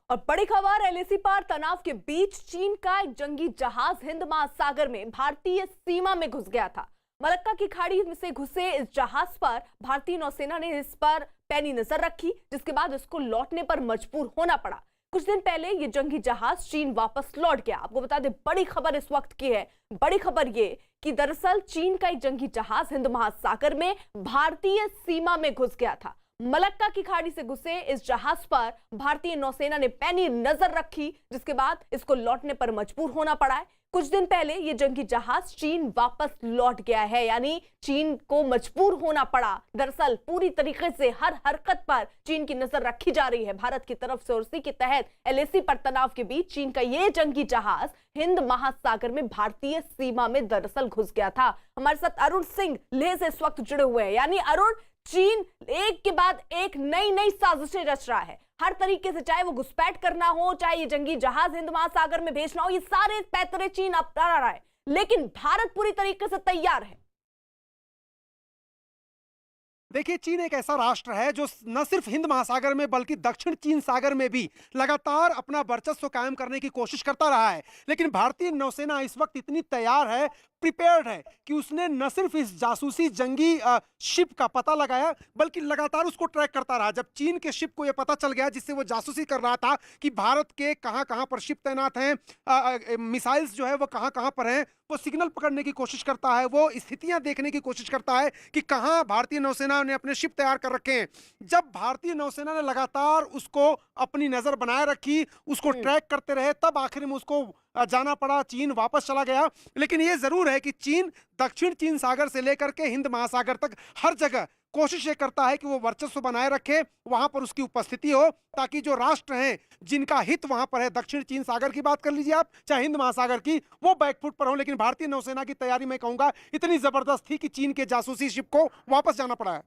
और बड़ी खबर, एलएसी पार तनाव के बीच चीन का एक जंगी जहाज हिंद महासागर में भारतीय सीमा में घुस गया था। मलक्का की खाड़ी से घुसे इस जहाज पर भारतीय नौसेना ने इस पर पैनी नजर रखी, जिसके बाद इसको लौटने पर मजबूर होना पड़ा। कुछ दिन पहले ये जंगी जहाज चीन वापस लौट गया। आपको बता दें, बड़ी खबर इस वक्त की है। बड़ी खबर ये कि दरअसल चीन का एक जंगी जहाज हिंद महासागर में भारतीय सीमा में घुस गया था। मलक्का की खाड़ी से घुसे इस जहाज पर भारतीय नौसेना ने पैनी नजर रखी, जिसके बाद इसको लौटने पर मजबूर होना पड़ा है। कुछ दिन पहले ये जंगी जहाज चीन वापस लौट गया है, यानी चीन को मजबूर होना पड़ा। दरअसल पूरी तरीके से हर हरकत पर चीन की नजर रखी जा रही है भारत की तरफ से, और इसी के तहत एलएसी पर तनाव के बीच चीन का ये जंगी जहाज हिंद महासागर में भारतीय सीमा में दरअसल घुस गया था। हमारे साथ अरुण सिंह लेह से इस वक्त जुड़े हुए हैं। यानी अरुण, चीन एक के बाद एक नई साजिशें रच रहा है हर तरीके से, चाहे वो घुसपैठ करना हो, चाहे ये जंगी जहाज हिंद महासागर में भेजना हो, ये सारे पैतरे चीन अपना रहा है। लेकिन भारत पूरी तरीके से तैयार है। देखिए, चीन एक ऐसा राष्ट्र है जो न सिर्फ हिंद महासागर में बल्कि दक्षिण चीन सागर में भी लगातार अपना वर्चस्व कायम करने की कोशिश करता रहा है। लेकिन भारतीय नौसेना इस वक्त इतनी तैयार है, प्रिपेयर्ड है कि उसने न सिर्फ इस जासूसी जंगी शिप का पता लगाया बल्कि लगातार उसको ट्रैक करता रहा। जब चीन के शिप को यह पता चल गया, जिससे वो जासूसी कर रहा था कि भारत के कहां पर शिप तैनात हैं, मिसाइल्स जो है वो कहां पर हैं, वो सिग्नल पकड़ने की कोशिश करता है, वो स्थितियां देखने की कोशिश करता है कि कहां भारतीय नौसेना ने अपने शिप तैयार कर रखे हैं। जब भारतीय नौसेना ने लगातार उसको अपनी नजर बनाए रखी, उसको ट्रैक करते रहे, तब आखिर में उसको जाना पड़ा, चीन वापस चला गया। लेकिन यह जरूर है कि चीन दक्षिण चीन सागर से लेकर के हिंद महासागर तक हर जगह कोशिश ये करता है कि वो वर्चस्व बनाए रखे, वहां पर उसकी उपस्थिति हो, ताकि जो राष्ट्र हैं जिनका हित वहां पर है, दक्षिण चीन सागर की बात कर लीजिए आप, चाहे हिंद महासागर की, वो बैकफुट पर हो। लेकिन भारतीय नौसेना की तैयारी, मैं कहूंगा, इतनी जबरदस्त थी कि चीन के जासूसी शिप को वापस जाना पड़ा है।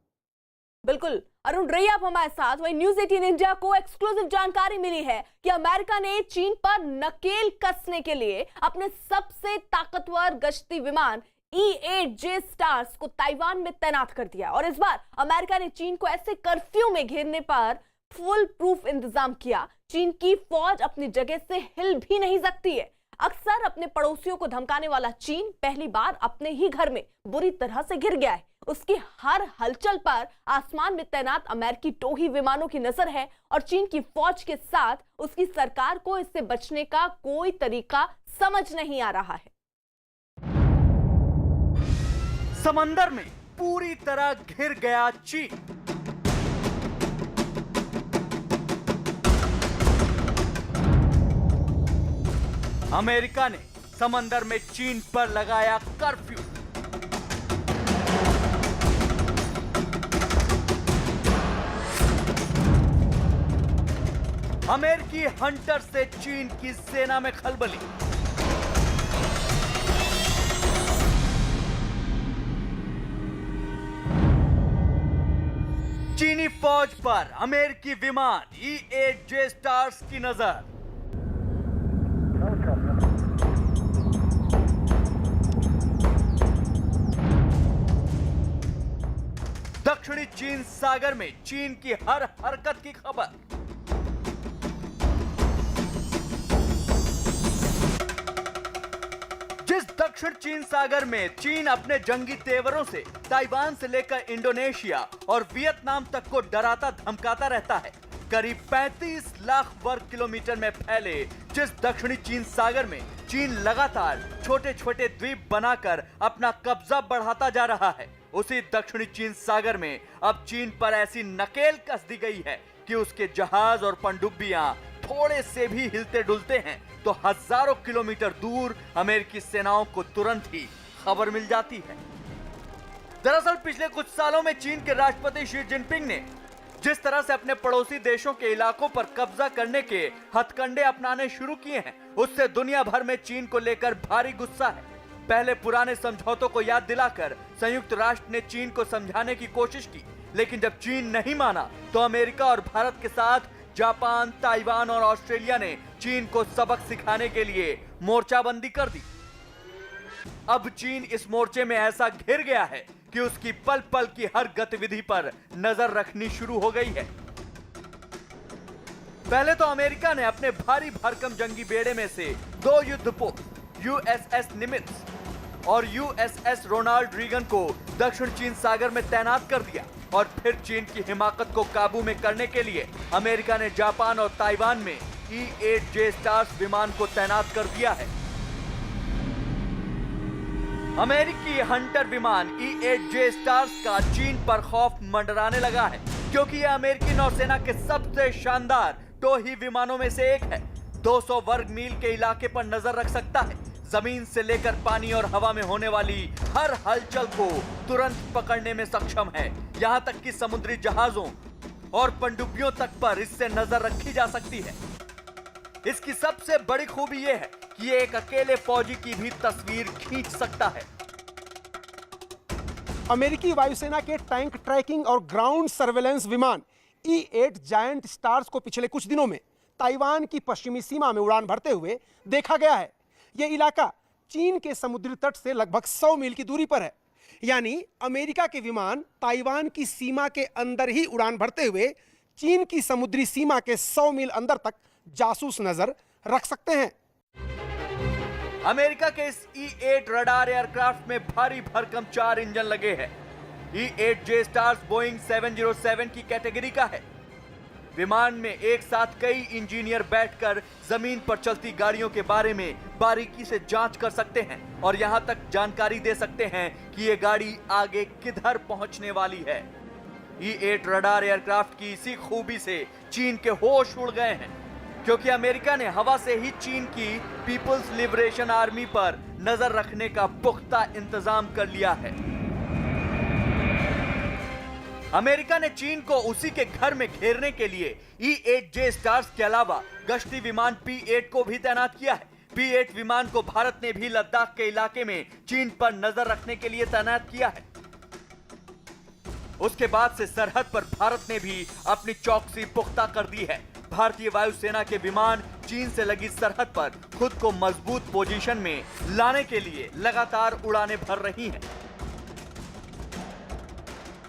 बिल्कुल अरुण, रही आप हमारे साथ। वही न्यूज 18 इंडिया को एक्सक्लूसिव जानकारी मिली है कि अमेरिका ने चीन पर नकेल कसने के लिए अपने सबसे ताकतवर गश्ती विमान E-8J स्टार्स को ताइवान में तैनात कर दिया। और इस बार अमेरिका ने चीन को ऐसे कर्फ्यू में घेरने पर फुल प्रूफ इंतजाम किया। चीन की फौज अपनी जगह से हिल भी नहीं सकती है। अक्सर अपने पड़ोसियों को धमकाने वाला चीन पहली बार अपने ही घर में बुरी तरह से घिर गया है। उसकी हर हलचल पर आसमान में तैनात अमेरिकी टोही विमानों की नजर है, और चीन की फौज के साथ उसकी सरकार को इससे बचने का कोई तरीका समझ नहीं आ रहा है। समंदर में पूरी तरह घिर गया चीन। अमेरिका ने समंदर में चीन पर लगाया कर्फ्यू। अमेरिकी हंटर से चीन की सेना में खलबली। चीनी फौज पर अमेरिकी विमान E-8J स्टार्स की नजर। दक्षिणी चीन सागर में चीन की हर हरकत की खबर। जिस दक्षिण चीन सागर में चीन अपने जंगी तेवरों से ताइवान से लेकर इंडोनेशिया और वियतनाम तक को डराता धमकाता रहता है, करीब 35 लाख वर्ग किलोमीटर में फैले जिस दक्षिणी चीन सागर में चीन लगातार छोटे छोटे द्वीप बनाकर अपना कब्जा बढ़ाता जा रहा है, उसी दक्षिणी चीन सागर में अब चीन पर ऐसी नकेल कस दी गई है कि उसके जहाज और पनडुब्बियां थोड़े से भी हिलते डुलते हैं तो हजारों किलोमीटर दूर अमेरिकी सेनाओं को तुरंत ही खबर मिल जाती है। दरअसल पिछले कुछ सालों में चीन के राष्ट्रपति शी जिनपिंग ने जिस तरह से अपने पड़ोसी देशों के इलाकों पर कब्जा करने के हथकंडे अपनाने शुरू किए हैं, उससे दुनिया भर में चीन को लेकर भारी गुस्सा है। पहले पुराने समझौतों को याद दिलाकर संयुक्त राष्ट्र ने चीन को समझाने की कोशिश की, लेकिन जब चीन नहीं माना तो अमेरिका और भारत के साथ जापान, ताइवान और ऑस्ट्रेलिया ने चीन को सबक सिखाने के लिए मोर्चाबंदी कर दी। अब चीन इस मोर्चे में ऐसा घिर गया है कि उसकी पल पल की हर गतिविधि पर नजर रखनी शुरू हो गई है। पहले तो अमेरिका ने अपने भारी भरकम जंगी बेड़े में से 2 युद्धपोत यूएसएस निमित्ज और यूएसएस रोनाल्ड रीगन को दक्षिण चीन सागर में तैनात कर दिया और फिर चीन की हिमाकत को काबू में करने के लिए अमेरिका ने जापान और ताइवान में E-8J स्टार्स विमान को तैनात कर दिया है। अमेरिकी हंटर विमान E-8J स्टार्स का चीन पर खौफ मंडराने लगा है, क्योंकि यह अमेरिकी नौसेना के सबसे शानदार टोही विमानों में से एक है। 200 वर्ग मील के इलाके पर नजर रख सकता है। जमीन से लेकर पानी और हवा में होने वाली हर हलचल को तुरंत पकड़ने में सक्षम है। यहाँ तक कि समुद्री जहाजों और पनडुब्बियों तक पर इससे नजर रखी जा सकती है। इसकी सबसे बड़ी खूबी यह है कि ये एक अकेले फौजी की भी तस्वीर खींच सकता है। अमेरिकी वायुसेना के टैंक ट्रैकिंग और ग्राउंड सर्वेलेंस विमान E-8 जायंट स्टार्स को पिछले कुछ दिनों में ताइवान की पश्चिमी सीमा में उड़ान भरते हुए देखा गया है। यह इलाका चीन के समुद्री तट से लगभग 100 मील की दूरी पर है, यानी अमेरिका के विमान ताइवान की सीमा के अंदर ही उड़ान भरते हुए चीन की समुद्री सीमा के 100 मील अंदर तक जासूस नजर रख सकते हैं। अमेरिका के इस E-8 रडार एयरक्राफ्ट में भारी भरकम 4 इंजन लगे हैं। E-8J स्टार्स बोइंग 707 की कैटेगरी का है। विमान में एक साथ कई इंजीनियर बैठकर जमीन पर चलती गाड़ियों के बारे में बारीकी से जांच कर सकते हैं और यहां तक जानकारी दे सकते हैं कि ये गाड़ी आगे किधर पहुंचने वाली है। E-8 रडार एयरक्राफ्ट की इसी खूबी से चीन के होश उड़ गए हैं, क्योंकि अमेरिका ने हवा से ही चीन की पीपल्स लिबरेशन आर्मी पर नजर रखने का पुख्ता इंतजाम कर लिया है। अमेरिका ने चीन को उसी के घर में घेरने के लिए E-8J स्टार्स के अलावा गश्ती विमान P-8 को भी तैनात किया है। P-8 विमान को भारत ने भी लद्दाख के इलाके में चीन पर नजर रखने के लिए तैनात किया है। उसके बाद से सरहद पर भारत ने भी अपनी चौकसी पुख्ता कर दी है। भारतीय वायुसेना के विमान चीन से लगी सरहद पर खुद को मजबूत पोजीशन में लाने के लिए लगातार उड़ानें भर रही हैं।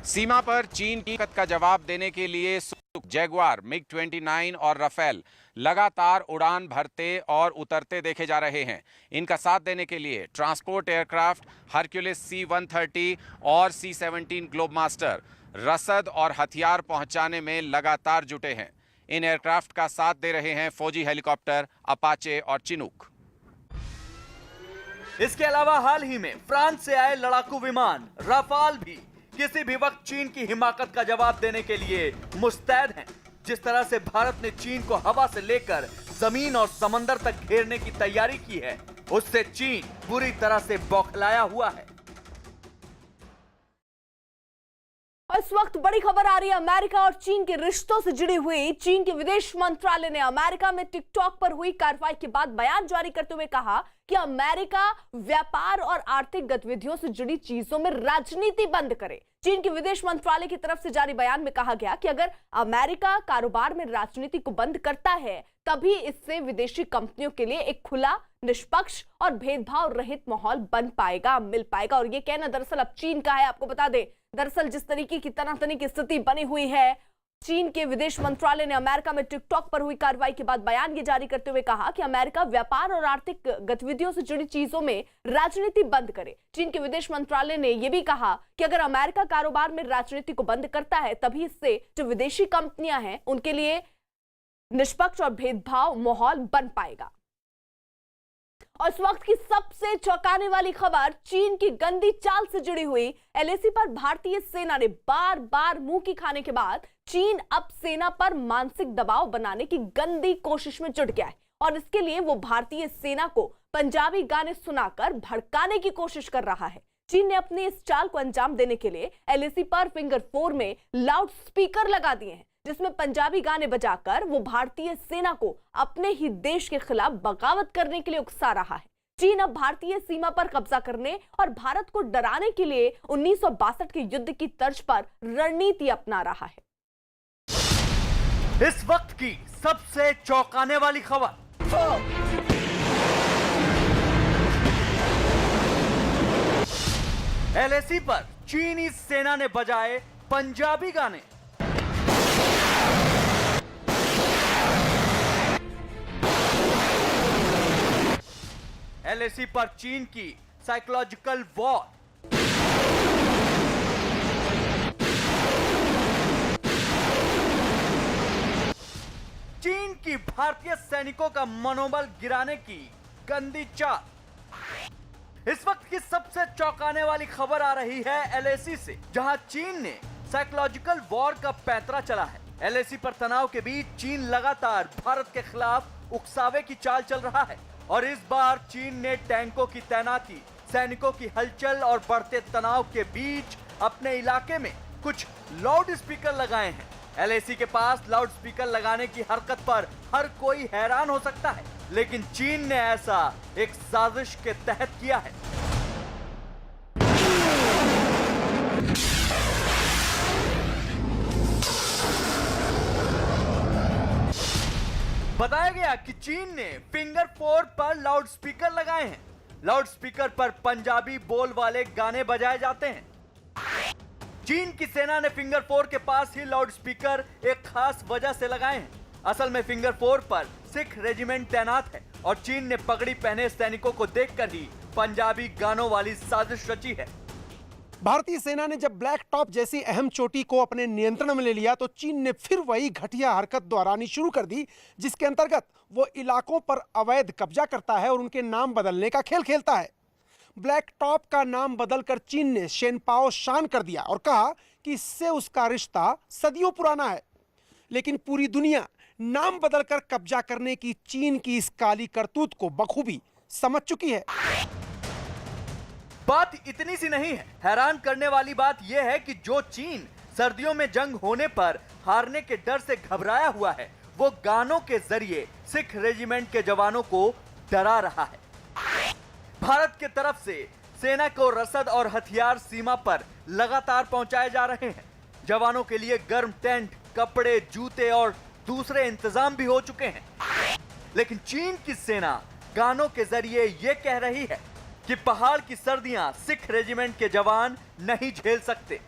सीमा पर चीन की ताकत का जवाब देने के लिए जैगुआर, MiG-29 और राफेल लगातार उड़ान भरते और उतरते देखे जा रहे हैं। इनका साथ देने के लिए ट्रांसपोर्ट एयरक्राफ्ट हरक्यूलिस C-130 और C-17 ग्लोबमास्टर रसद और हथियार पहुंचाने में लगातार जुटे हैं। इन एयरक्राफ्ट का साथ दे रहे हैं फौजी हेलीकॉप्टर अपाचे और चिनूक। इसके अलावा हाल ही में फ्रांस से आए लड़ाकू विमान राफाल भी किसी भी वक्त चीन की हिमाकत का जवाब देने के लिए मुस्तैद हैं। जिस तरह से भारत ने चीन को हवा से लेकर जमीन और समंदर तक घेरने की तैयारी की है, उससे चीन पूरी तरह से बौखलाया हुआ है। इस वक्त बड़ी खबर आ रही है अमेरिका और चीन के रिश्तों से जुड़ी हुई। चीन के विदेश मंत्रालय ने अमेरिका में टिकटॉक पर हुई कार्रवाई के बाद बयान जारी करते हुए कहा कि अमेरिका व्यापार और आर्थिक गतिविधियों से जुड़ी चीजों में राजनीति बंद करे। चीन के विदेश मंत्रालय की तरफ से जारी बयान में कहा गया कि अगर अमेरिका कारोबार में राजनीति को बंद करता है, तभी इससे विदेशी कंपनियों के लिए एक खुला, निष्पक्ष और भेदभाव रहित माहौल बन पाएगा, मिल पाएगा। और ये कहना दरअसल अब चीन का है। आपको बता दें, दरअसल जिस तरीके की तनातनी की स्थिति बनी हुई है, चीन के विदेश मंत्रालय ने अमेरिका में टिकटॉक पर हुई कार्रवाई के बाद बयान ये जारी करते हुए कहा कि अमेरिका व्यापार और आर्थिक गतिविधियों से जुड़ी चीजों में राजनीति बंद करे। चीन के विदेश मंत्रालय ने यह भी कहा कि अगर अमेरिका कारोबार में राजनीति को बंद करता है, तभी इससे जो विदेशी कंपनियां हैं उनके लिए निष्पक्ष और भेदभाव माहौल बन पाएगा। और इस वक्त की सबसे चौंकाने वाली खबर चीन की गंदी चाल से जुड़ी हुई। LAC पर भारतीय सेना ने बार बार मुंह की खाने के बाद चीन अब सेना पर मानसिक दबाव बनाने की गंदी कोशिश में जुट गया है और इसके लिए वो भारतीय सेना को पंजाबी गाने सुनाकर भड़काने की कोशिश कर रहा है। चीन ने अपनी इस चाल को अंजाम देने के लिए LAC पर फिंगर 4 में लाउड स्पीकर लगा दिए हैं, जिसमें पंजाबी गाने बजाकर वो भारतीय सेना को अपने ही देश के खिलाफ बगावत करने के लिए उकसा रहा है। चीन अब भारतीय सीमा पर कब्जा करने और भारत को डराने के लिए 1962 के युद्ध की तर्ज पर रणनीति अपना रहा है। इस वक्त की सबसे चौंकाने वाली खबर। LAC पर चीनी सेना ने बजाए पंजाबी गाने। एलएसी पर चीन की साइकोलॉजिकल वॉर। चीन की भारतीय सैनिकों का मनोबल गिराने की गंदी चाल। इस वक्त की सबसे चौंकाने वाली खबर आ रही है एलएसी से, जहां चीन ने साइकोलॉजिकल वॉर का पैंतरा चला है। एलएसी पर तनाव के बीच चीन लगातार भारत के खिलाफ उकसावे की चाल चल रहा है और इस बार चीन ने टैंकों की तैनाती, सैनिकों की हलचल और बढ़ते तनाव के बीच अपने इलाके में कुछ लाउड स्पीकर लगाए हैं। एलएसी के पास लाउड स्पीकर लगाने की हरकत पर हर कोई हैरान हो सकता है, लेकिन चीन ने ऐसा एक साजिश के तहत किया है। बताया गया कि चीन ने फिंगर 4 पर लाउड स्पीकर लगाए हैं। लाउड स्पीकर पर पंजाबी बोल वाले गाने बजाए जाते हैं। चीन की सेना ने फिंगर 4 के पास ही लाउड स्पीकर एक खास वजह से लगाए हैं। असल में फिंगर 4 पर सिख रेजिमेंट तैनात है और चीन ने पगड़ी पहने सैनिकों को देखकर ही पंजाबी गानों वाली साजिश रची है। भारतीय सेना ने जब ब्लैक टॉप जैसी अहम चोटी को अपने नियंत्रण में ले लिया तो चीन ने फिर वही घटिया हरकत दोहरानी शुरू कर दी, जिसके अंतर्गत वो इलाकों पर अवैध कब्जा करता है और उनके नाम बदलने का खेल खेलता है। ब्लैक टॉप का नाम बदलकर चीन ने शेनपाओ शान कर दिया और कहा कि इससे उसका रिश्ता सदियों पुराना है। लेकिन पूरी दुनिया नाम बदलकर कब्जा करने की चीन की इस काली करतूत को बखूबी समझ चुकी है। बात इतनी सी नहीं है। हैरान करने वाली बात यह है कि जो चीन सर्दियों में जंग होने पर हारने के डर से घबराया हुआ है, वो गानों के जरिए सिख रेजिमेंट के जवानों को डरा रहा है। भारत के तरफ से सेना को रसद और हथियार सीमा पर लगातार पहुंचाए जा रहे हैं। जवानों के लिए गर्म टेंट, कपड़े, जूते और दूसरे इंतजाम भी हो चुके हैं। लेकिन चीन की सेना गानों के जरिए ये कह रही है कि पहाड़ की सर्दियां सिख रेजिमेंट के जवान नहीं झेल सकते।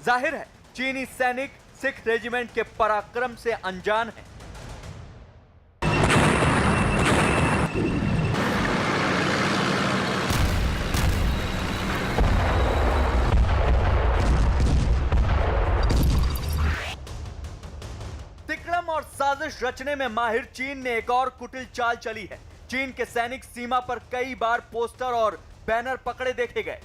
जाहिर है चीनी सैनिक सिख रेजिमेंट के पराक्रम से अनजान हैं। तिकड़म और साजिश रचने में माहिर चीन ने एक और कुटिल चाल चली है। चीन के सैनिक सीमा पर कई बार पोस्टर और बैनर पकड़े देखे गए।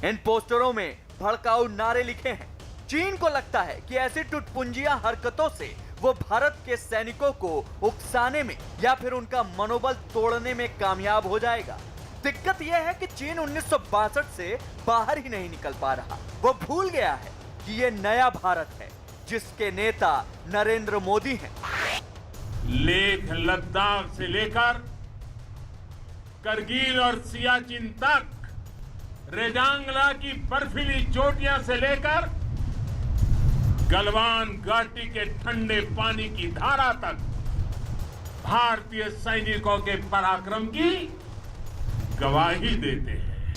इन पोस्टरों में भड़काऊ नारे लिखे हैं। चीन को लगता है कि ऐसी टुटपुंजिया हरकतों से वो भारत के सैनिकों को उकसाने में या फिर उनका मनोबल तोड़ने में कामयाब हो जाएगा। दिक्कत यह है कि चीन 1962 से बाहर ही नहीं निकल पा रहा। वो भूल गया है कि ये नया भारत है जिसके नेता नरेंद्र मोदी हैं। लेह लद्दाख से लेकर करगिल और सियाचिन तक, रेजांगला की बर्फीली चोटियां से लेकर गलवान घाटी के ठंडे पानी की धारा तक भारतीय सैनिकों के पराक्रम की गवाही देते हैं,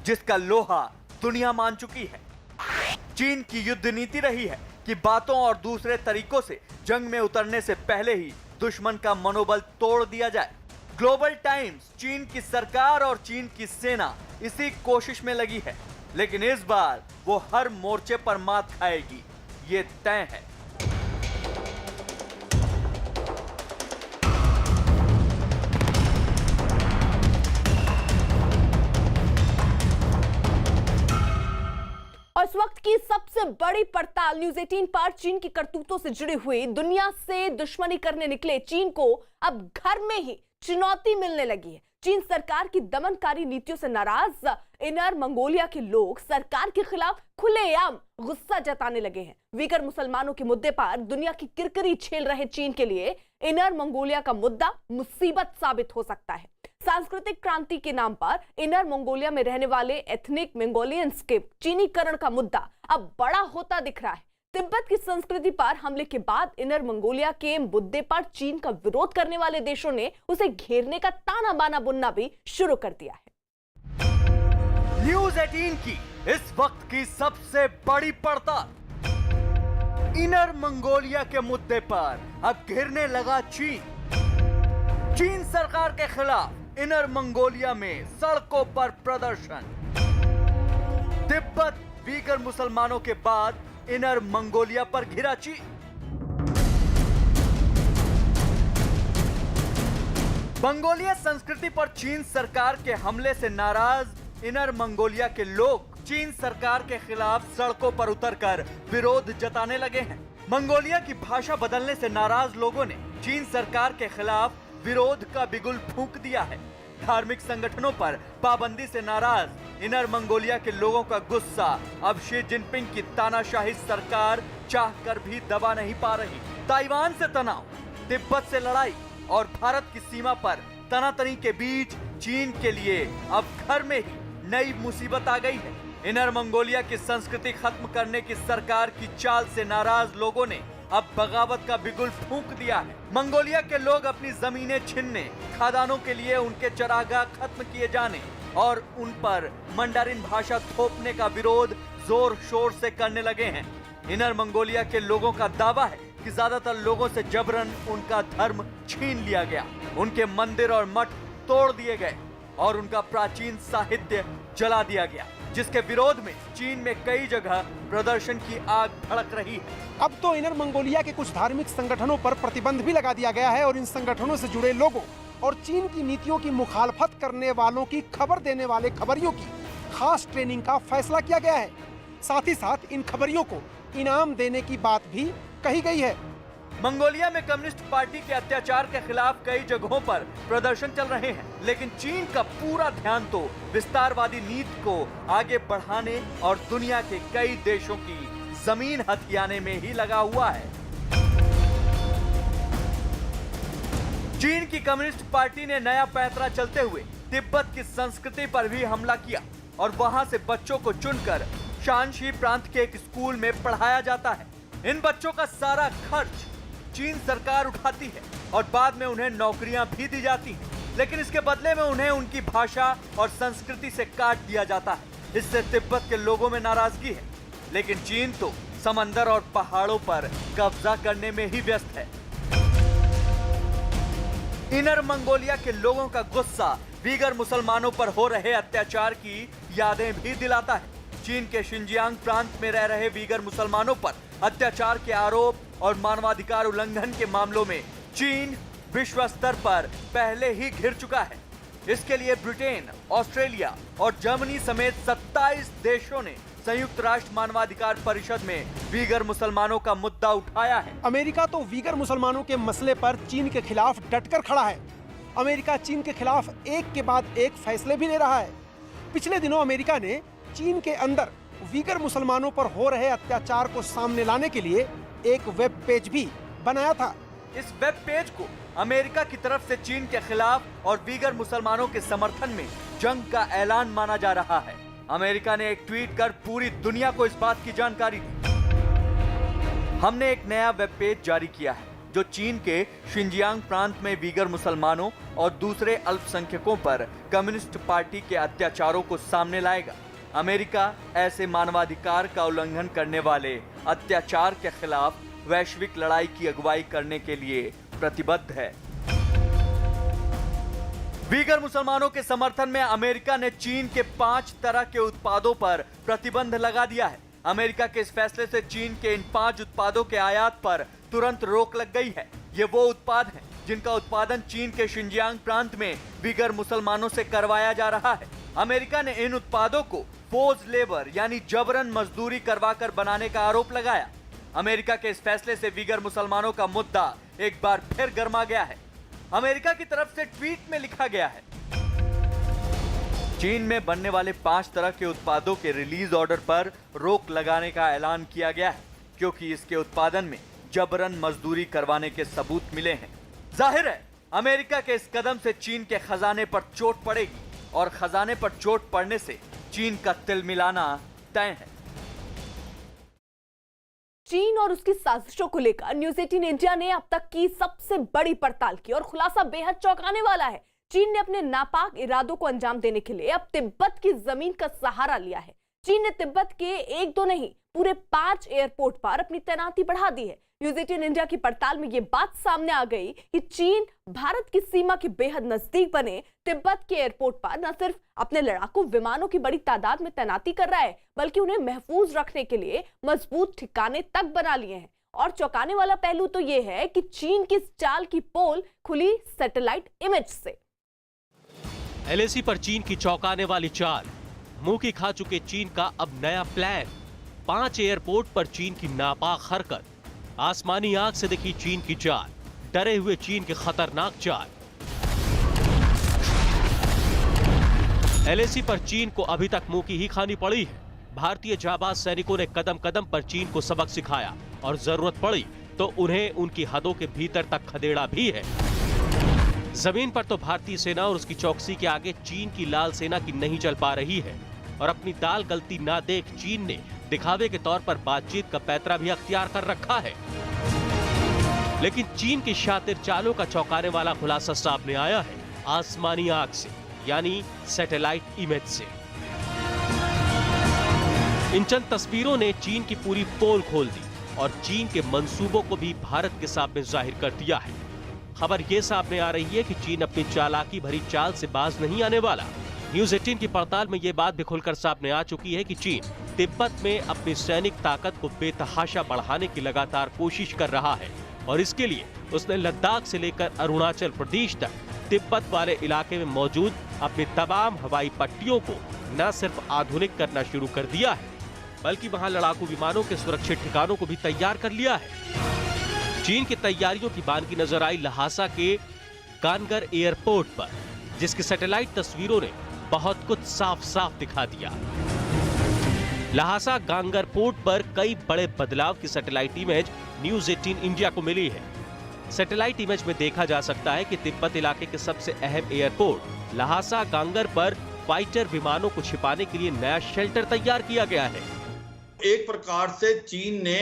जिसका लोहा दुनिया मान चुकी है। चीन की युद्ध नीति रही है कि बातों और दूसरे तरीकों से जंग में उतरने से पहले ही दुश्मन का मनोबल तोड़ दिया जाए। ग्लोबल टाइम्स चीन की सरकार और चीन की सेना इसी कोशिश में लगी है, लेकिन इस बार वो हर मोर्चे पर मात खाएगी, ये तय है। और इस वक्त की सबसे बड़ी पड़ताल न्यूज 18 पर चीन की करतूतों से जुड़ी हुई। दुनिया से दुश्मनी करने निकले चीन को अब घर में ही चुनौती मिलने लगी है। चीन सरकार की दमनकारी नीतियों से नाराज इनर मंगोलिया के लोग सरकार के खिलाफ खुलेआम गुस्सा जताने लगे हैं। वीगर मुसलमानों के मुद्दे पर दुनिया की किरकिरी झेल रहे चीन के लिए इनर मंगोलिया का मुद्दा मुसीबत साबित हो सकता है। सांस्कृतिक क्रांति के नाम पर इनर मंगोलिया में रहने वाले एथनिक मंगोलियंस के चीनीकरण का मुद्दा अब बड़ा होता दिख रहा है। तिब्बत की संस्कृति पर हमले के बाद इनर मंगोलिया के मुद्दे पर चीन का विरोध करने वाले देशों ने उसे घेरने का ताना बाना बुनना भी शुरू कर दिया है। न्यूज 18 की इस वक्त की सबसे बड़ी पड़ताल। इनर मंगोलिया के मुद्दे पर अब घिरने लगा चीन। चीन सरकार के खिलाफ इनर मंगोलिया में सड़कों पर प्रदर्शन। तिब्बत वीगर मुसलमानों के बाद इनर मंगोलिया पर घिरा चीन। मंगोलिया संस्कृति पर चीन सरकार के हमले से नाराज इनर मंगोलिया के लोग चीन सरकार के खिलाफ सड़कों पर उतरकर विरोध जताने लगे हैं। मंगोलिया की भाषा बदलने से नाराज लोगों ने चीन सरकार के खिलाफ विरोध का बिगुल फूंक दिया है। धार्मिक संगठनों पर पाबंदी से नाराज इनर मंगोलिया के लोगों का गुस्सा अब शी जिनपिंग की तानाशाही सरकार चाहकर भी दबा नहीं पा रही। ताइवान से तनाव, तिब्बत से लड़ाई और भारत की सीमा पर तनातनी के बीच चीन के लिए अब घर में ही नई मुसीबत आ गई है। इनर मंगोलिया की संस्कृति खत्म करने की सरकार की चाल से नाराज लोगों ने अब बगावत का बिगुल फूंक दिया है। मंगोलिया के लोग अपनी जमीनें छीनने, खादानों के लिए उनके चरागाह खत्म किए जाने और उन पर मंडारिन भाषा थोपने का विरोध जोर शोर से करने लगे हैं। इनर मंगोलिया के लोगों का दावा है कि ज्यादातर लोगों से जबरन उनका धर्म छीन लिया गया, उनके मंदिर और मठ तोड़ दिए गए और उनका प्राचीन साहित्य जला दिया गया, जिसके विरोध में चीन में कई जगह प्रदर्शन की आग भड़क रही है। अब तो इनर मंगोलिया के कुछ धार्मिक संगठनों पर प्रतिबंध भी लगा दिया गया है और इन संगठनों से जुड़े लोगों और चीन की नीतियों की मुखालफत करने वालों की खबर देने वाले खबरियों की खास ट्रेनिंग का फैसला किया गया है। साथ ही साथ इन खबरियों को इनाम देने की बात भी कही गई है। मंगोलिया में कम्युनिस्ट पार्टी के अत्याचार के खिलाफ कई जगहों पर प्रदर्शन चल रहे हैं, लेकिन चीन का पूरा ध्यान तो विस्तारवादी नीति को आगे बढ़ाने और दुनिया के कई देशों की जमीन हथियाने में ही लगा हुआ है। चीन की कम्युनिस्ट पार्टी ने नया पैंतरा चलते हुए तिब्बत की संस्कृति पर भी हमला किया और वहां से बच्चों को चुनकर शानशी प्रांत के एक स्कूल में पढ़ाया जाता है। इन बच्चों का सारा खर्च चीन सरकार उठाती है और बाद में उन्हें नौकरियां भी दी जाती हैं, लेकिन इसके बदले में उन्हें उनकी भाषा और संस्कृति से काट दिया जाता है। इससे तिब्बत के लोगों में नाराजगी है, लेकिन चीन तो समंदर और पहाड़ों पर कब्जा करने में ही व्यस्त है। इनर मंगोलिया के लोगों का गुस्सा वीगर मुसलमानों पर हो रहे अत्याचार की यादें भी दिलाता है। चीन के शिनजियांग प्रांत में रह रहे वीगर मुसलमानों पर अत्याचार के आरोप और मानवाधिकार उल्लंघन के मामलों में चीन विश्व स्तर पर पहले ही घिर चुका है। इसके लिए ब्रिटेन, ऑस्ट्रेलिया और जर्मनी समेत 27 देशों ने संयुक्त राष्ट्र मानवाधिकार परिषद में वीगर मुसलमानों का मुद्दा उठाया है। अमेरिका तो वीगर मुसलमानों के मसले पर चीन के खिलाफ डटकर खड़ा है। अमेरिका चीन के खिलाफ एक के बाद एक फैसले भी ले रहा है। पिछले दिनों अमेरिका ने चीन के अंदर वीगर मुसलमानों पर हो रहे अत्याचार को सामने लाने के लिए एक वेब पेज भी बनाया था। इस वेब पेज को अमेरिका की तरफ से चीन के खिलाफ और वीगर मुसलमानों के समर्थन में जंग का ऐलान माना जा रहा है। अमेरिका ने एक ट्वीट कर पूरी दुनिया को इस बात की जानकारी दी। हमने एक नया वेब पेज जारी किया है जो चीन के शिनजियांग प्रांत में वीगर मुसलमानों और दूसरे अल्पसंख्यकों पर कम्युनिस्ट पार्टी के अत्याचारों को सामने लाएगा। अमेरिका ऐसे मानवाधिकार का उल्लंघन करने वाले अत्याचार के खिलाफ वैश्विक लड़ाई की अगुवाई करने के लिए प्रतिबद्ध है। वीगर मुसलमानों के समर्थन में अमेरिका ने चीन के 5 तरह के उत्पादों पर प्रतिबंध लगा दिया है। अमेरिका के इस फैसले से चीन के इन 5 उत्पादों के आयात पर तुरंत रोक लग गई है। ये वो उत्पाद हैं जिनका उत्पादन चीन के शिनजियांग प्रांत में वीगर मुसलमानों से करवाया जा रहा है। अमेरिका ने इन उत्पादों को फोर्स्ड लेबर यानी जबरन मजदूरी करवाकर बनाने का आरोप लगाया। अमेरिका के इस फैसले से वीगर मुसलमानों का मुद्दा एक बार फिर गर्मा गया है। अमेरिका की तरफ से ट्वीट में लिखा गया है, चीन में बनने वाले 5 तरह के उत्पादों के रिलीज ऑर्डर पर रोक लगाने का ऐलान किया गया है क्योंकि इसके उत्पादन में जबरन मजदूरी करवाने के सबूत मिले हैं। जाहिर है अमेरिका के इस कदम से चीन के खजाने पर चोट पड़ेगी और खजाने पर चोट पड़ने से चीन का तिलमिलाना तय है। चीन और उसकी साजिशों को लेकर न्यूज 18 इंडिया ने अब तक की सबसे बड़ी पड़ताल की और खुलासा बेहद चौंकाने वाला है। चीन ने अपने नापाक इरादों को अंजाम देने के लिए अब तिब्बत की जमीन का सहारा लिया है। चीन ने तिब्बत के एक दो नहीं पूरे 5 एयरपोर्ट पर अपनी तैनाती बढ़ा दी है। न्यूज 18 इंडिया की पड़ताल में ये बात सामने आ गई कि चीन भारत की सीमा के बेहद नजदीक बने तिब्बत के एयरपोर्ट पर न सिर्फ अपने लड़ाकू विमानों की बड़ी तादाद में तैनाती कर रहा है, बल्कि उन्हें महफूज रखने के लिए मजबूत ठिकाने तक बना लिए हैं। और चौंकाने वाला पहलू तो यह है कि चीन की इस चाल की पोल खुली सैटेलाइट इमेज से। एलएसी पर चीन की चौंकाने वाली चाल, मुंह की खा चुके चीन का अब नया प्लान। 5 एयरपोर्ट पर चीन की नापाक हरकत, आसमानी आंख से दिखी चीन की चाल, डरे हुए चीन की खतरनाक चाल। एलएसी पर चीन को अभी तक मुंह की ही खानी पड़ी है। भारतीय जाबाज सैनिकों ने कदम कदम पर चीन को सबक सिखाया और जरूरत पड़ी तो उन्हें उनकी हदों के भीतर तक खदेड़ा भी है। जमीन पर तो भारतीय सेना और उसकी चौकसी के आगे चीन की लाल सेना की नहीं चल पा रही है और अपनी दाल गलती ना देख चीन ने दिखावे के तौर पर बातचीत का पैतरा भी अख्तियार कर रखा है। लेकिन चीन की शातिर चालों का चौंकाने वाला खुलासा सामने आया है आसमानी आंख से, यानी सैटेलाइट इमेज से। इन चंद तस्वीरों ने चीन की पूरी पोल खोल दी और चीन के मंसूबों को भी भारत के सामने जाहिर कर दिया है। खबर ये सामने आ रही है कि चीन अपनी चालाकी भरी चाल से बाज नहीं आने वाला। न्यूज 18 की पड़ताल में ये बात भी खुलकर सामने आ चुकी है कि चीन तिब्बत में अपनी सैनिक ताकत को बेतहाशा बढ़ाने की लगातार कोशिश कर रहा है और इसके लिए उसने लद्दाख से लेकर अरुणाचल प्रदेश तक तिब्बत वाले इलाके में मौजूद अपनी तमाम हवाई पट्टियों को न सिर्फ आधुनिक करना शुरू कर दिया है, बल्कि वहां लड़ाकू विमानों के सुरक्षित ठिकानों को भी तैयार कर लिया है। चीन की तैयारियों की बानगी नजर आई लहासा के गानगर एयरपोर्ट पर, जिसकी सैटेलाइट तस्वीरों ने बहुत कुछ साफ साफ दिखा दिया। लहासा गांगर पोर्ट पर कई बड़े बदलाव की सैटेलाइट इमेज न्यूज 18 इंडिया को मिली है। सैटेलाइट इमेज में देखा जा सकता है कि तिब्बत इलाके के सबसे अहम एयरपोर्ट लहासा गांगर पर फाइटर विमानों को छिपाने के लिए नया शेल्टर तैयार किया गया है। एक प्रकार से चीन ने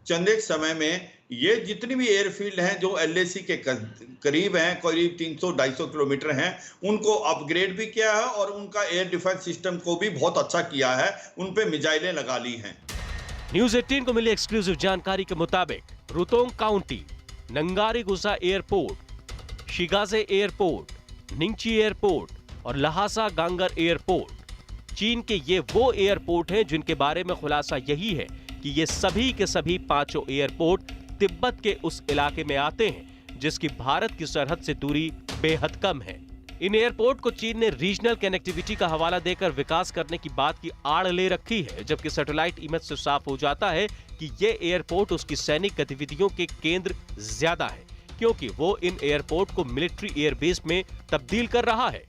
चंद एक समय में ये जितनी भी एयरफील्ड हैं जो एलएसी के करीब हैं, करीब 300-250 किलोमीटर हैं, उनको अपग्रेड भी किया है और उनका एयर डिफेंस सिस्टम को भी बहुत अच्छा किया है, उन पे मिसाइलें लगा ली हैं। न्यूज 18 को मिली एक्सक्लूसिव जानकारी के मुताबिक Rutog county, Ngari Gunsa airport, Shigatse airport, Nyingchi airport और लहासा गांगर एयरपोर्ट चीन के ये वो एयरपोर्ट हैं जिनके बारे में खुलासा यही है कि ये सभी के सभी 5 एयरपोर्ट तिब्बत के उस इलाके में आते हैं जिसकी भारत की सरहद से दूरी बेहद कम है। इन एयरपोर्ट को चीन ने रीजनल कनेक्टिविटी का हवाला देकर विकास करने की बात की आड़ ले रखी है, जबकि सैटेलाइट इमेज से साफ हो जाता है कि ये एयरपोर्ट उसकी सैनिक गतिविधियों के केंद्र ज्यादा है, क्योंकि वो इन एयरपोर्ट को मिलिट्री एयरबेस में तब्दील कर रहा है।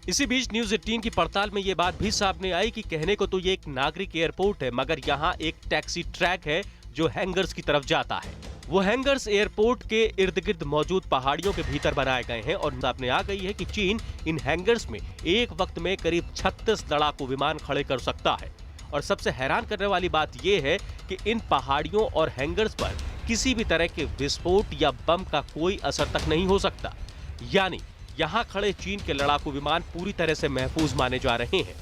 इसी बीच न्यूज 18 की पड़ताल में ये बात भी सामने आई कि कहने को तो ये एक नागरिक एयरपोर्ट है, मगर यहाँ एक टैक्सी ट्रैक है जो हैंगर्स की तरफ जाता है। वो हैंगर्स एयरपोर्ट के इर्द गिर्द मौजूद पहाड़ियों के भीतर बनाए गए हैं और सामने आ गई है कि चीन इन हैंगर्स में एक वक्त में करीब 36 लड़ाकू विमान खड़े कर सकता है। और सबसे हैरान करने वाली बात यह है कि इन पहाड़ियों और हैंगर्स पर किसी भी तरह के विस्फोट या बम का कोई असर तक नहीं हो सकता, यानी यहाँ खड़े चीन के लड़ाकू विमान पूरी तरह से महफूज माने जा रहे हैं।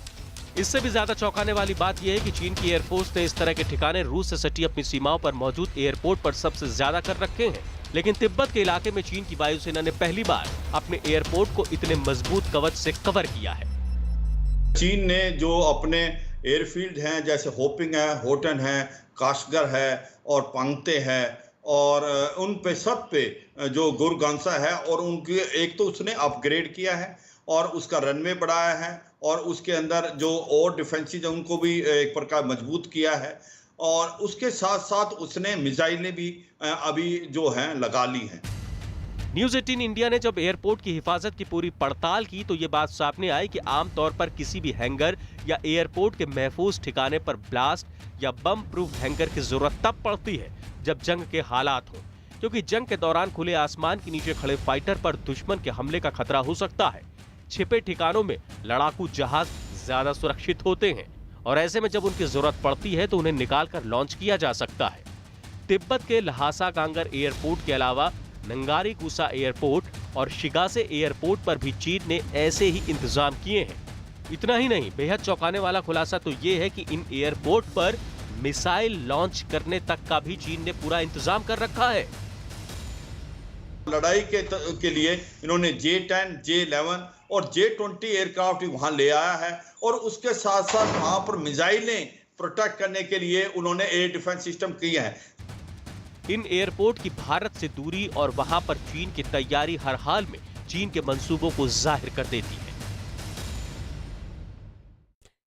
इससे भी ज्यादा चौंकाने वाली बात यह है कि चीन की एयरफोर्स ने इस तरह के ठिकाने रूस से सटी अपनी सीमाओं पर मौजूद एयरपोर्ट पर सबसे ज्यादा कर रखे हैं, लेकिन तिब्बत के इलाके में चीन की वायुसेना ने पहली बार अपने एयरपोर्ट को इतने मजबूत कवच से कवर किया है। चीन ने जो अपने एयरफील्ड हैं जैसे होपिंग है, होटन है, काशगर है और पंगते है और उन पे सब पे जो गुरगांसा है और उनकी एक तो उसने अपग्रेड किया है और उसका रनवे बढ़ाया है और उसके अंदर जो और डिफेंसेस है उनको भी एक प्रकार मजबूत किया है और उसके साथ साथ उसने मिसाइलें भी अभी जो हैं लगा ली हैं। न्यूज 18 इंडिया ने जब एयरपोर्ट की हिफाजत की पूरी पड़ताल की तो ये बात सामने आई कि आमतौर पर किसी भी हैंगर या एयरपोर्ट के महफूज ठिकाने पर ब्लास्ट या बम प्रूफ हैंगर की जरूरत तब पड़ती है जब जंग के हालात हों, क्योंकि जंग के दौरान खुले आसमान के नीचे खड़े फाइटर पर दुश्मन के हमले का खतरा हो सकता है। छिपे ठिकानों में लड़ाकू जहाज ज्यादा सुरक्षित होते हैं और ऐसे में जब उनकी जरूरत पड़ती है तो उन्हें निकालकर लॉन्च किया जा सकता है। तिब्बत के लहासा गांगर एयरपोर्ट के अलावा नंगारी गुसा एयरपोर्ट और शिगासे एयरपोर्ट पर भी चीन ने ऐसे ही इंतजाम किए हैं। इतना ही नहीं, बेहद चौंकाने वाला खुलासा तो ये है कि इन एयरपोर्ट पर मिसाइल लॉन्च करने तक का भी चीन ने पूरा इंतजाम कर रखा है। लड़ाई के लिए इन्होंने J-10, J-11 और J-20 एयरक्राफ्ट वहां ले आया है और उसके साथ साथ वहां पर मिसाइलें प्रोटेक्ट करने के लिए उन्होंने एयर डिफेंस सिस्टम किए हैं। इन एयरपोर्ट की भारत से दूरी और वहां पर चीन की तैयारी हर हाल में चीन के मंसूबों को जाहिर कर देती है।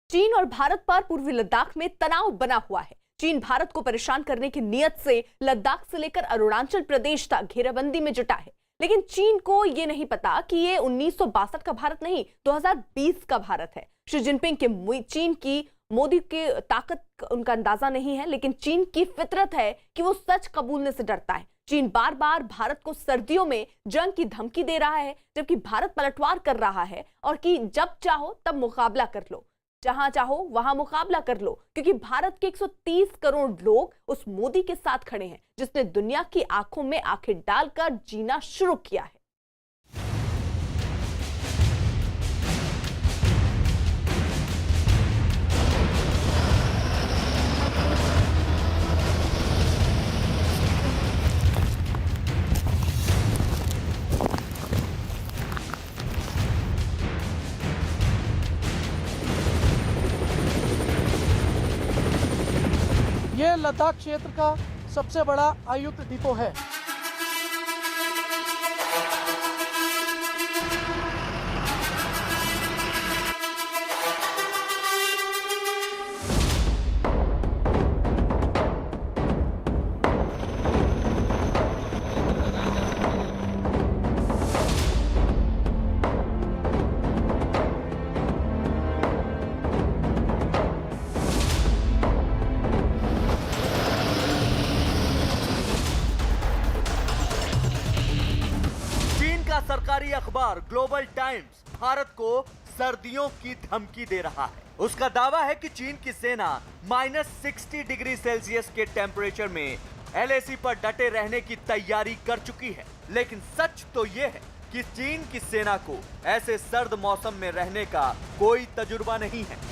चीन और भारत पर पूर्वी लद्दाख में तनाव बना हुआ है। चीन भारत को परेशान करने की नीयत से लद्दाख से लेकर अरुणाचल प्रदेश तक घेराबंदी में जुटा है, लेकिन चीन को यह नहीं पता कि ये 1962 का भारत नहीं, 2020 का भारत है। शी जिनपिंग के चीन की मोदी की ताकत उनका अंदाजा नहीं है, लेकिन चीन की फितरत है कि वो सच कबूलने से डरता है। चीन बार बार भारत को सर्दियों में जंग की धमकी दे रहा है, जबकि भारत पलटवार कर रहा है और कि जब चाहो तब मुकाबला कर लो, जहां चाहो वहां मुकाबला कर लो, क्योंकि भारत के 130 करोड़ लोग उस मोदी के साथ खड़े हैं जिसने दुनिया की आंखों में आंखें डालकर जीना शुरू किया है। ये लद्दाख क्षेत्र का सबसे बड़ा आयुक्त डिपो है। सरकारी अखबार ग्लोबल टाइम्स भारत को सर्दियों की धमकी दे रहा है। उसका दावा है कि चीन की सेना -60 डिग्री सेल्सियस के टेम्परेचर में LAC पर डटे रहने की तैयारी कर चुकी है, लेकिन सच तो यह है कि चीन की सेना को ऐसे सर्द मौसम में रहने का कोई तजुर्बा नहीं है।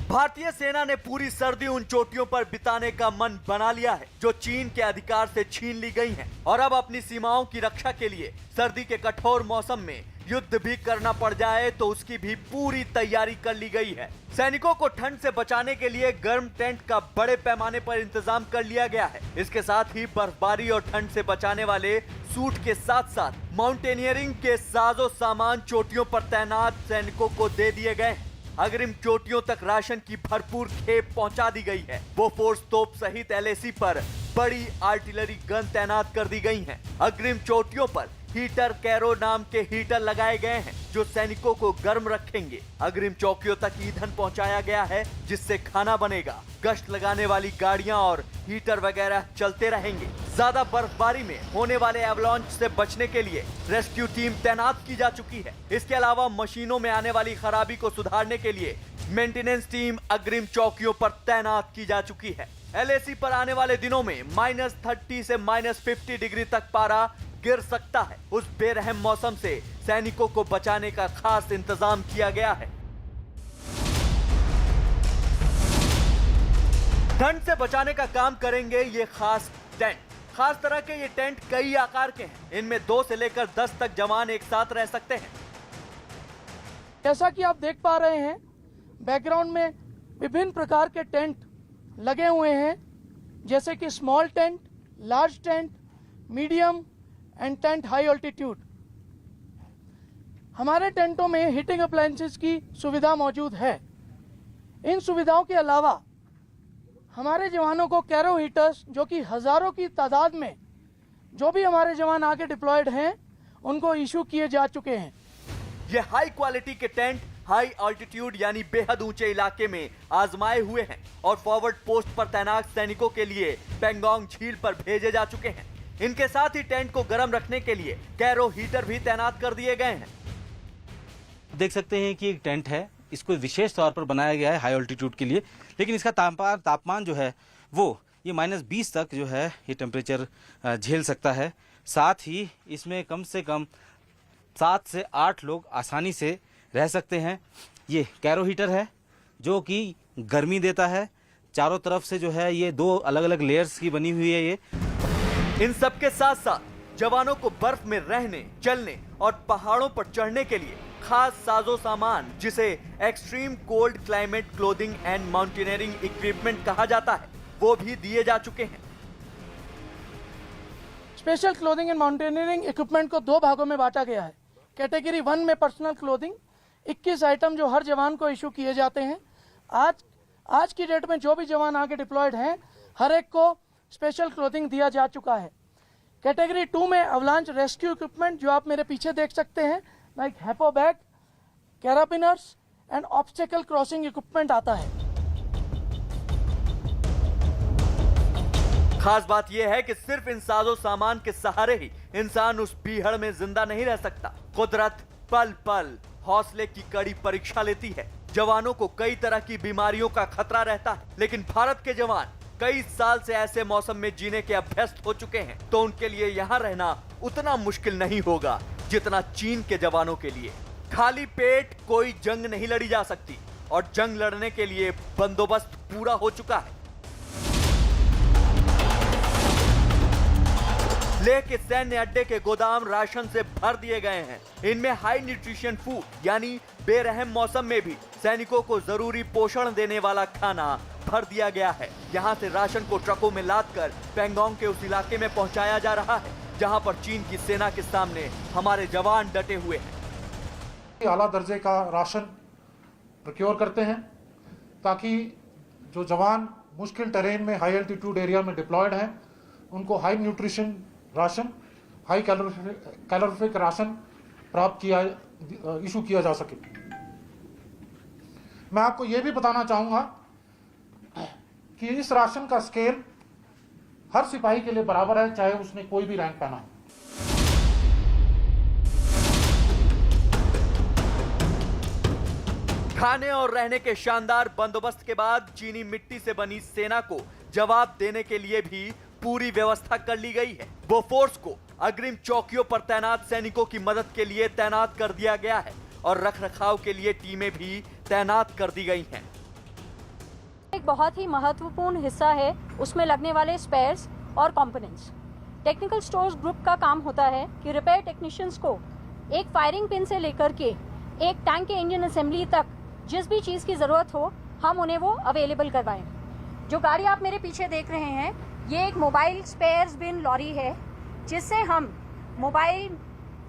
भारतीय सेना ने पूरी सर्दी उन चोटियों पर बिताने का मन बना लिया है जो चीन के अधिकार से छीन ली गई हैं, और अब अपनी सीमाओं की रक्षा के लिए सर्दी के कठोर मौसम में युद्ध भी करना पड़ जाए तो उसकी भी पूरी तैयारी कर ली गई है। सैनिकों को ठंड से बचाने के लिए गर्म टेंट का बड़े पैमाने पर इंतजाम कर लिया गया है। इसके साथ ही बर्फबारी और ठंड से बचाने वाले सूट के साथ साथ माउंटेनियरिंग के साजो सामान चोटियों पर तैनात सैनिकों को दे दिए गए हैं। अग्रिम चोटियों तक राशन की भरपूर खेप पहुंचा दी गई है। बोफोर्स तोप सहित LAC पर बड़ी आर्टिलरी गन तैनात कर दी गई हैं। अग्रिम चोटियों पर हीटर कैरो नाम के हीटर लगाए गए हैं जो सैनिकों को गर्म रखेंगे। अग्रिम चौकियों तक ईंधन पहुंचाया गया है जिससे खाना बनेगा। गश्त लगाने वाली गाड़ियां और हीटर वगैरह चलते रहेंगे। ज्यादा बर्फबारी में होने वाले एवलांच से बचने के लिए रेस्क्यू टीम तैनात की जा चुकी है। इसके अलावा मशीनों में आने वाली खराबी को सुधारने के लिए मेंटेनेंस टीम अग्रिम चौकियों पर तैनात की जा चुकी है। LAC पर आने वाले दिनों में -30 से -50 डिग्री तक पारा गिर सकता है। उस बेरहम मौसम से सैनिकों को बचाने का खास इंतजाम किया गया है। ठंड से बचाने का काम करेंगे ये खास टेंट। खास तरह के ये टेंट कई आकार के हैं। इनमें 2 से लेकर 10 तक जवान एक साथ रह सकते हैं। जैसा कि आप देख पा रहे हैं, बैकग्राउंड में विभिन्न प्रकार के टेंट लगे हुए हैं, जैसे कि small tent, large tent, medium and tent high altitude. हमारे टेंटों में हीटिंग अप्लायंसेस की सुविधा मौजूद है। इन सुविधाओं के अलावा हमारे जवानों को कैरो हीटर्स, जो कि हजारों की तादाद में जो भी हमारे जवान आगे डिप्लॉयड हैं, उनको इशू किए जा चुके हैं। ये हाई क्वालिटी के टेंट हाई ऑल्टीट्यूड यानी बेहद ऊंचे इलाके में आजमाए हुए हैं और फॉरवर्ड पोस्ट पर तैनात सैनिकों के लिए पेंगोंग झील पर भेजे जा चुके हैं। इनके साथ ही टेंट को गर्म रखने के लिए कैरो हीटर भी तैनात कर दिए गए हैं। देख सकते हैं कि एक टेंट है, इसको विशेष तौर पर बनाया गया है हाई ऑल्टीट्यूड के लिए, लेकिन इसका तापमान जो है वो ये -20 तक जो है ये टेम्परेचर झेल सकता है। साथ ही इसमें कम से कम 7 से 8 लोग आसानी से रह सकते हैं। ये कैरो हीटर है जो कि गर्मी देता है। चारों तरफ से जो है ये 2 अलग अलग लेयर्स की बनी हुई है। ये इन सब के साथ साथ जवानों को बर्फ में रहने, चलने और पहाड़ों पर चढ़ने के लिए खास साजो सामान, जिसे extreme cold climate clothing and mountaineering equipment कहा जाता है, वो भी दिए जा चुके हैं। Special clothing and mountaineering equipment को 2 भागों में बांटा गया है। कैटेगरी 1 में पर्सनल क्लोथिंग 21 आइटम जो हर जवान को इशू किए जाते हैं। आज की डेट में जो भी जवान आगे डिप्लॉयड हैं, हर एक को स्पेशल क्लोथिंग दिया जा चुका है। कैटेगरी 2 में अवलांच रेस्क्यू इक्विपमेंट जो आप मेरे पीछे देख सकते हैं, लाइक हैपो bag, carabiners and obstacle crossing equipment आता है। खास बात यह है कि सिर्फ इन साजो सामान के सहारे ही इंसान उस बीहड़ में जिंदा नहीं रह सकता। कुदरत पल पल हौसले की कड़ी परीक्षा लेती है। जवानों को कई तरह की बीमारियों का खतरा रहता है, लेकिन भारत के जवान कई साल से ऐसे मौसम में जीने के अभ्यस्त हो चुके हैं, तो उनके लिए यहाँ रहना उतना मुश्किल नहीं होगा जितना चीन के जवानों के लिए। खाली पेट कोई जंग नहीं लड़ी जा सकती और जंग लड़ने के लिए बंदोबस्त पूरा हो चुका है। लेह के सैन्य अड्डे के गोदाम राशन से भर दिए गए हैं। इनमें हाई न्यूट्रिशन फूड यानी बेरहम मौसम में भी सैनिकों को जरूरी पोषण देने वाला खाना भर दिया गया है। यहाँ से राशन को ट्रकों में लादकर पैंगोंग के उस इलाके में पहुँचाया जा रहा है जहाँ पर चीन की सेना के सामने हमारे जवान डटे हुए हैं। आला दर्जे का राशन प्रोक्योर करते हैं ताकि जो जवान मुश्किल टेरेन में हाई एल्टीट्यूड एरिया में डिप्लॉयड हैं, उनको high nutrition ration, high calorific ration प्राप्त इशू किया जा सके। मैं आपको यह भी बताना चाहूँगा कि इस राशन का स्केल हर सिपाही के लिए बराबर है, चाहे उसने कोई भी रैंक पहना हो। खाने और रहने के शानदार बंदोबस्त के बाद चीनी मिट्टी से बनी सेना को जवाब देने के लिए भी पूरी व्यवस्था कर ली गई है। बोफोर्स को अग्रिम चौकियों पर तैनात सैनिकों की मदद के लिए तैनात कर दिया गया है और रखरखाव के लिए टीमें भी तैनात कर दी गई हैं। एक बहुत ही महत्वपूर्ण हिस्सा है उसमें लगने वाले स्पेयर्स और कंपोनेंट्स। टेक्निकल स्टोर्स ग्रुप का काम होता है कि रिपेयर टेक्नीशियंस को एक फायरिंग पिन से लेकर के एक टैंक के इंजन असेंबली तक जिस भी चीज़ की ज़रूरत हो हम उन्हें वो अवेलेबल करवाएं। जो गाड़ी आप मेरे पीछे देख रहे हैं ये एक मोबाइल स्पेयर्स बिन लॉरी है जिससे हम मोबाइल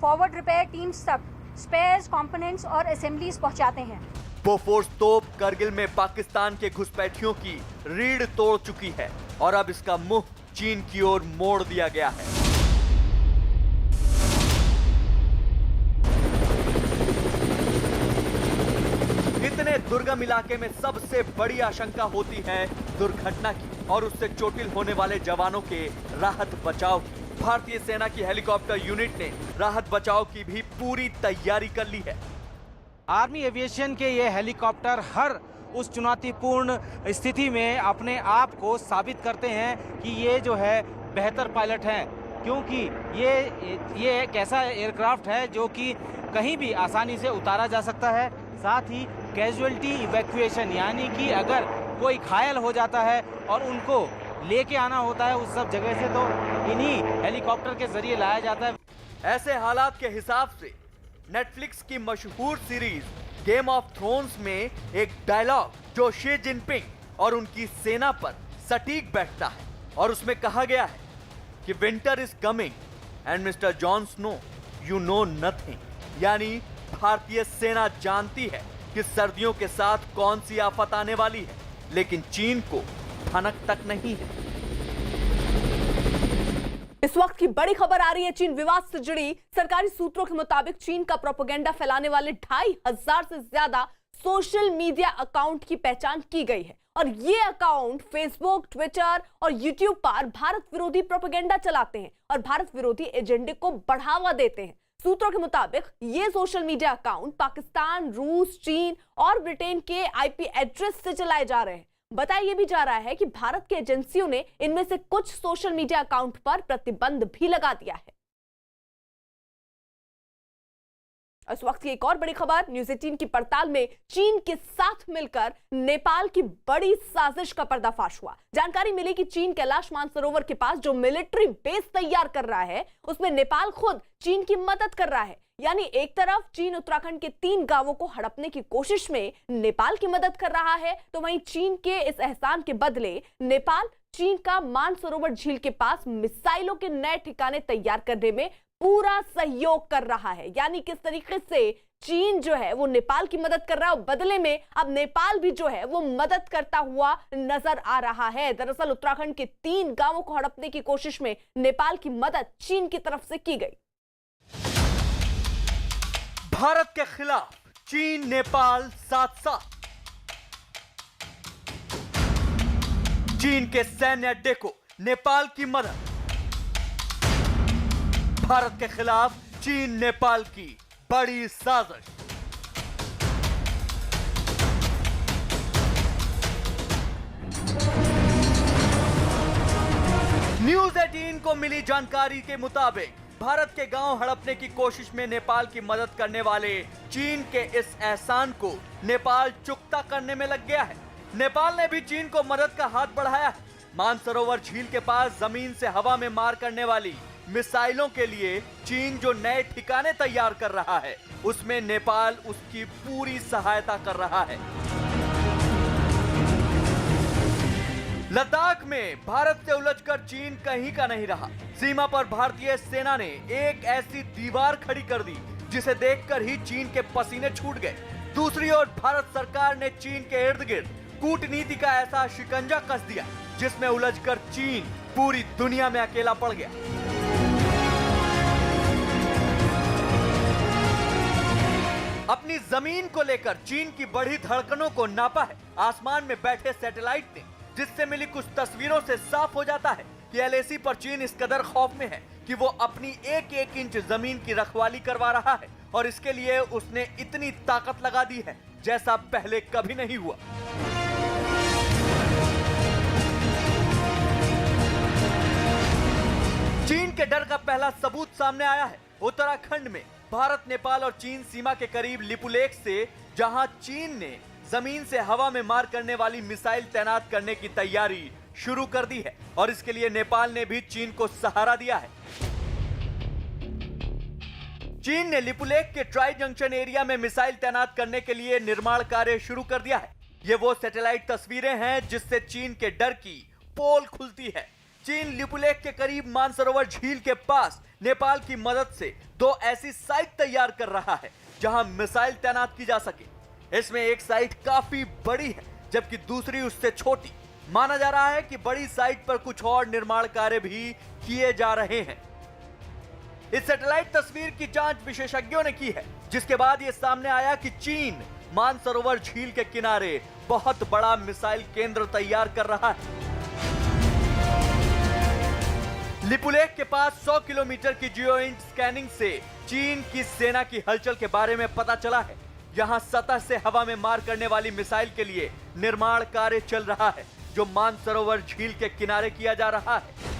फॉरवर्ड रिपेयर टीम्स तक स्पेयर्स, कंपोनेंट्स और असेंबलीज पहुंचाते हैं। बोफोर्स तोप करगिल में पाकिस्तान के घुसपैठियों की रीढ़ तोड़ चुकी है और अब इसका मुंह चीन की ओर मोड़ दिया गया है। इतने दुर्गम इलाके में सबसे बड़ी आशंका होती है दुर्घटना की और उससे चोटिल होने वाले जवानों के राहत बचाव की। भारतीय सेना की हेलीकॉप्टर यूनिट ने राहत बचाव की भी पूरी तैयारी कर ली है। आर्मी एविएशन के ये हेलीकॉप्टर हर उस चुनौतीपूर्ण स्थिति में अपने आप को साबित करते हैं कि ये जो है बेहतर पायलट हैं, क्योंकि ये एक ऐसा एयरक्राफ्ट है जो कि कहीं भी आसानी से उतारा जा सकता है। साथ ही कैजुअलिटी इवैक्यूएशन यानी कि अगर कोई घायल हो जाता है और उनको लेके आना होता है उस सब जगह से, तो इन्हीं हेलीकॉप्टर के जरिए लाया जाता है। ऐसे हालात के हिसाब से नेटफ्लिक्स की मशहूर सीरीज गेम ऑफ थ्रोन्स में एक डायलॉग जो शी जिनपिंग और उनकी सेना पर सटीक बैठता है और उसमें कहा गया है कि winter is coming and mister Jon Snow you know nothing. यानी भारतीय सेना जानती है कि सर्दियों के साथ कौन सी आफत आने वाली है, लेकिन चीन को भनक तक नहीं है। इस वक्त की बड़ी खबर आ रही है चीन विवाद से जुड़ी। सरकारी सूत्रों के मुताबिक चीन का प्रोपेगेंडा फैलाने वाले 2500 से ज्यादा सोशल मीडिया अकाउंट की पहचान की गई है और ये अकाउंट फेसबुक, ट्विटर और यूट्यूब पर भारत विरोधी प्रोपेगेंडा चलाते हैं और भारत विरोधी एजेंडे को बढ़ावा देते हैं। सूत्रों के मुताबिक ये सोशल मीडिया अकाउंट पाकिस्तान, रूस, चीन और ब्रिटेन के आईपी एड्रेस से चलाए जा रहे हैं। बताया यह भी जा रहा है कि भारत की एजेंसियों ने इनमें से कुछ सोशल मीडिया अकाउंट पर प्रतिबंध भी लगा दिया है। इस वक्त की एक और बड़ी खबर, न्यूज़ 18 की पड़ताल में चीन के साथ मिलकर नेपाल की बड़ी साजिश का पर्दाफाश हुआ। जानकारी मिली कि चीन कैलाश मानसरोवर के पास जो मिलिट्री बेस तैयार कर रहा है, उसमें नेपाल खुद चीन की मदद कर रहा है। यानी एक तरफ चीन उत्तराखंड के 3 गांवों को हड़पने की कोशिश में नेपाल की मदद कर रहा है, तो वहीं चीन के इस एहसान के बदले नेपाल चीन का मानसरोवर झील के पास मिसाइलों के नए ठिकाने तैयार करने में पूरा सहयोग कर रहा है। यानी किस तरीके से चीन जो है वो नेपाल की मदद कर रहा है और बदले में अब नेपाल भी जो है वो मदद करता हुआ नजर आ रहा है। दरअसल उत्तराखंड के 3 गांवों को हड़पने की कोशिश में नेपाल की मदद चीन की तरफ से की गई। भारत के खिलाफ चीन नेपाल साथ साथ। चीन के सैन्य अड्डे को नेपाल की मदद। भारत के खिलाफ चीन नेपाल की बड़ी साजिश। न्यूज़ 18 को मिली जानकारी के मुताबिक भारत के गांव हड़पने की कोशिश में नेपाल की मदद करने वाले चीन के इस एहसान को नेपाल चुकता करने में लग गया है। नेपाल ने भी चीन को मदद का हाथ बढ़ाया है। मानसरोवर झील के पास जमीन से हवा में मार करने वाली मिसाइलों के लिए चीन जो नए ठिकाने तैयार कर रहा है, उसमें नेपाल उसकी पूरी सहायता कर रहा है। लद्दाख में भारत से उलझकर चीन कहीं का नहीं रहा। सीमा पर भारतीय सेना ने एक ऐसी दीवार खड़ी कर दी जिसे देखकर ही चीन के पसीने छूट गए। दूसरी ओर भारत सरकार ने चीन के इर्द गिर्द कूटनीति का ऐसा शिकंजा कस दिया जिसमें उलझकर चीन पूरी दुनिया में अकेला पड़ गया। अपनी जमीन को लेकर चीन की बढ़ी धड़कनों को नापा है आसमान में बैठे सैटेलाइट ने, जिससे मिली कुछ तस्वीरों से साफ हो जाता है कि LAC पर चीन इस कदर खौफ में है कि वो अपनी एक इंच जमीन की रखवाली करवा रहा है और इसके लिए उसने इतनी ताकत लगा दी है जैसा पहले कभी नहीं हुआ। चीन के डर का पहला सबूत सामने आया है उत्तराखंड में। भारत नेपाल और चीन सीमा के करीब लिपुलेख से, जहां चीन ने जमीन से हवा में मार करने वाली मिसाइल तैनात करने की तैयारी शुरू कर दी है और इसके लिए नेपाल ने भी चीन को सहारा दिया है। चीन ने लिपुलेख के ट्राई जंक्शन एरिया में मिसाइल तैनात करने के लिए निर्माण कार्य शुरू कर दिया है। ये वो सैटेलाइट तस्वीरें हैं जिससे चीन के डर की पोल खुलती है। चीन लिपुलेख के करीब मानसरोवर झील के पास नेपाल की मदद से 2 ऐसी साइट तैयार कर रहा है जहां मिसाइल तैनात की जा सके। इसमें एक साइट काफी बड़ी है जबकि दूसरी उससे छोटी। माना जा रहा है कि बड़ी साइट पर कुछ और निर्माण कार्य भी किए जा रहे हैं। इस सैटेलाइट तस्वीर की जांच विशेषज्ञों ने की है, जिसके बाद यह सामने आया कि चीन मानसरोवर झील के किनारे बहुत बड़ा मिसाइल केंद्र तैयार कर रहा है। लिपुलेख के पास 100 किलोमीटर की जियो इंच स्कैनिंग से चीन की सेना की हलचल के बारे में पता चला है। यहां सतह से हवा में मार करने वाली मिसाइल के लिए निर्माण कार्य चल रहा है जो मानसरोवर झील के किनारे किया जा रहा है।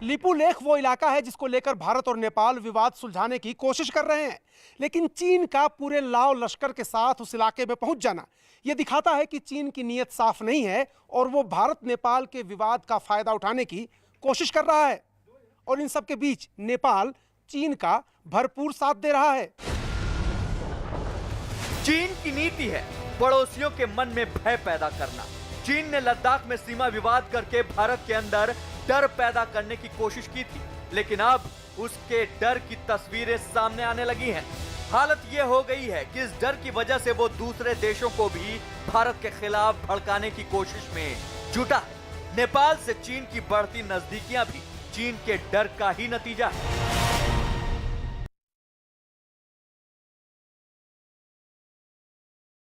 लिपुलेख वो इलाका है जिसको लेकर भारत और नेपाल विवाद सुलझाने की कोशिश कर रहे हैं, लेकिन चीन का पूरे लाव लश्कर के साथ उस इलाके में पहुंच जाना यह दिखाता है कि चीन की नीयत साफ नहीं है और वो भारत नेपाल के विवाद का फायदा उठाने की कोशिश कर रहा है। और इन सब के बीच नेपाल चीन का भरपूर साथ दे रहा है। चीन की नीति है पड़ोसियों के मन में भय पैदा करना। चीन ने लद्दाख में सीमा विवाद करके भारत के अंदर डर पैदा करने की कोशिश की थी, लेकिन अब उसके डर की तस्वीरें सामने आने लगी हैं। हालत यह हो गई है कि इस डर की वजह से वो दूसरे देशों को भी भारत के खिलाफ भड़काने की कोशिश में जुटा है। नेपाल से चीन की बढ़ती नजदीकियां भी चीन के डर का ही नतीजा है।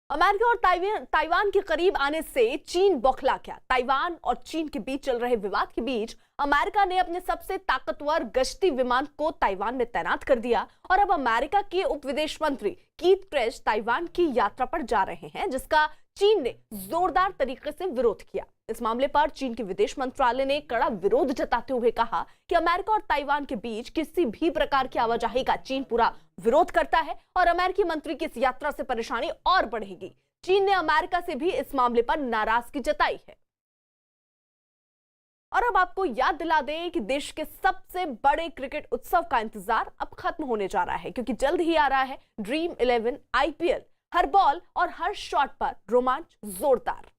अमेरिका और ताइवान के करीब आने से चीन बौखला गया। ताइवान और चीन के बीच चल रहे विवाद के बीच अमेरिका ने अपने सबसे ताकतवर गश्ती विमान को ताइवान में तैनात कर दिया और अब अमेरिका के उप विदेश मंत्री कीथ क्रेश ताइवान की यात्रा पर जा रहे हैं, जिसका चीन ने जोरदार तरीके से विरोध किया। इस मामले पर चीन के विदेश मंत्रालय ने कड़ा विरोध जताते हुए कहा कि अमेरिका और ताइवान के बीच किसी भी प्रकार की आवाजाही का चीन पूरा विरोध करता है और अमेरिकी मंत्री की इस यात्रा से परेशानी और बढ़ेगी। चीन ने अमेरिका से भी इस मामले पर नाराजगी जताई है। और अब आपको याद दिला दें कि देश के सबसे बड़े क्रिकेट उत्सव का इंतजार अब खत्म होने जा रहा है, क्योंकि जल्द ही आ रहा है ड्रीम 11 IPL। हर बॉल और हर शॉट पर रोमांच जोरदार।